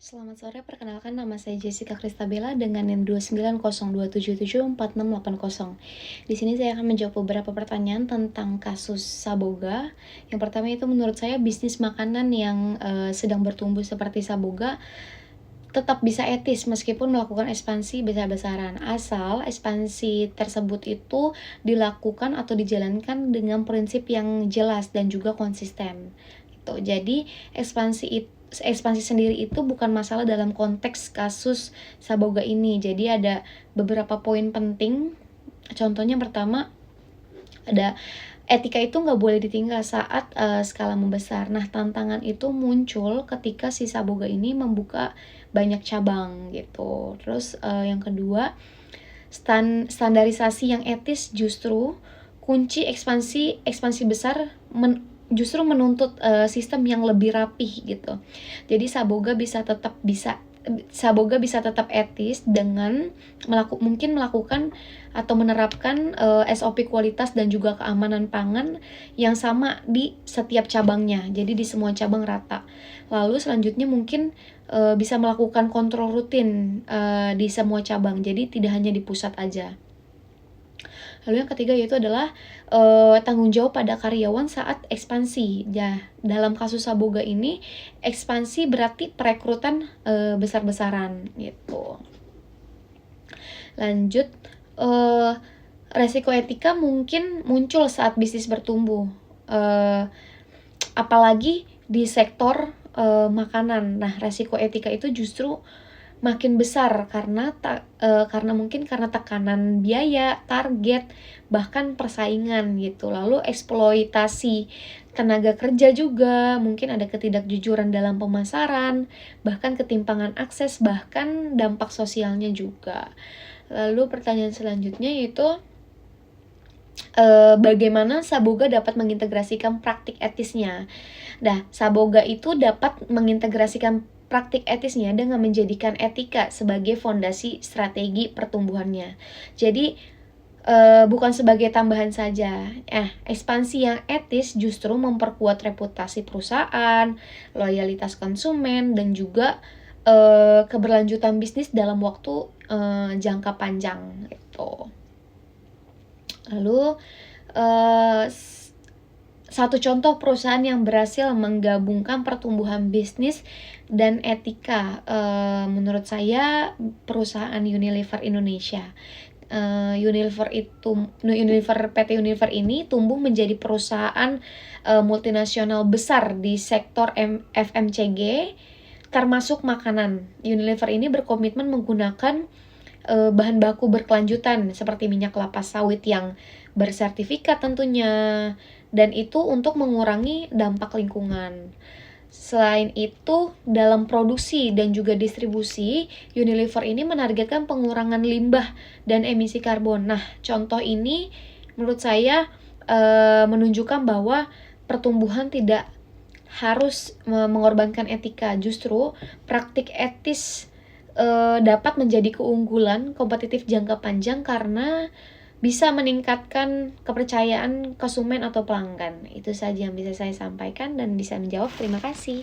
Selamat sore, perkenalkan nama saya Jessica Kristabella dengan NIM 29027774680. Di sini saya akan menjawab beberapa pertanyaan tentang kasus Saboga. Yang pertama itu menurut saya bisnis makanan yang sedang bertumbuh seperti Saboga tetap bisa etis meskipun melakukan ekspansi besar-besaran, asal ekspansi tersebut itu dilakukan atau dijalankan dengan prinsip yang jelas dan juga konsisten. Gitu. Jadi ekspansi sendiri itu bukan masalah dalam konteks kasus Saboga ini. Jadi ada beberapa poin penting. Contohnya pertama, ada etika itu nggak boleh ditinggal saat skala membesar. Nah, tantangan itu muncul ketika si Saboga ini membuka banyak cabang gitu. Terus yang kedua, standarisasi yang etis justru kunci ekspansi besar justru menuntut sistem yang lebih rapih gitu. Jadi Saboga bisa tetap etis dengan mungkin melakukan atau menerapkan SOP kualitas dan juga keamanan pangan yang sama di setiap cabangnya. Jadi di semua cabang rata. Lalu selanjutnya mungkin bisa melakukan kontrol rutin di semua cabang. Jadi tidak hanya di pusat aja. Lalu yang ketiga yaitu adalah tanggung jawab pada karyawan saat ekspansi. Ya, dalam kasus Saboga ini ekspansi berarti perekrutan besar-besaran gitu. Lanjut, resiko etika mungkin muncul saat bisnis bertumbuh, apalagi di sektor makanan. Nah, resiko etika itu justru makin besar karena mungkin karena tekanan biaya, target, bahkan persaingan gitu. Lalu eksploitasi tenaga kerja juga, mungkin ada ketidakjujuran dalam pemasaran, bahkan ketimpangan akses, bahkan dampak sosialnya juga. Lalu pertanyaan selanjutnya yaitu bagaimana Saboga dapat mengintegrasikan praktik etisnya. Nah, Saboga itu dapat mengintegrasikan praktik etisnya dengan menjadikan etika sebagai fondasi strategi pertumbuhannya. Jadi bukan sebagai tambahan saja. Ekspansi yang etis justru memperkuat reputasi perusahaan, loyalitas konsumen, dan juga keberlanjutan bisnis dalam waktu jangka panjang gitu. Lalu satu contoh perusahaan yang berhasil menggabungkan pertumbuhan bisnis dan etika, menurut saya perusahaan Unilever Indonesia. PT Unilever ini tumbuh menjadi perusahaan multinasional besar di sektor FMCG, termasuk makanan. Unilever ini berkomitmen menggunakan bahan baku berkelanjutan seperti minyak kelapa sawit yang bersertifikat tentunya, dan itu untuk mengurangi dampak lingkungan. Selain itu, dalam produksi dan juga distribusi, Unilever ini menargetkan pengurangan limbah dan emisi karbon. Nah, contoh ini menurut saya menunjukkan bahwa pertumbuhan tidak harus mengorbankan etika. Justru praktik etis dapat menjadi keunggulan kompetitif jangka panjang karena bisa meningkatkan kepercayaan konsumen atau pelanggan. Itu saja yang bisa saya sampaikan dan bisa menjawab. Terima kasih.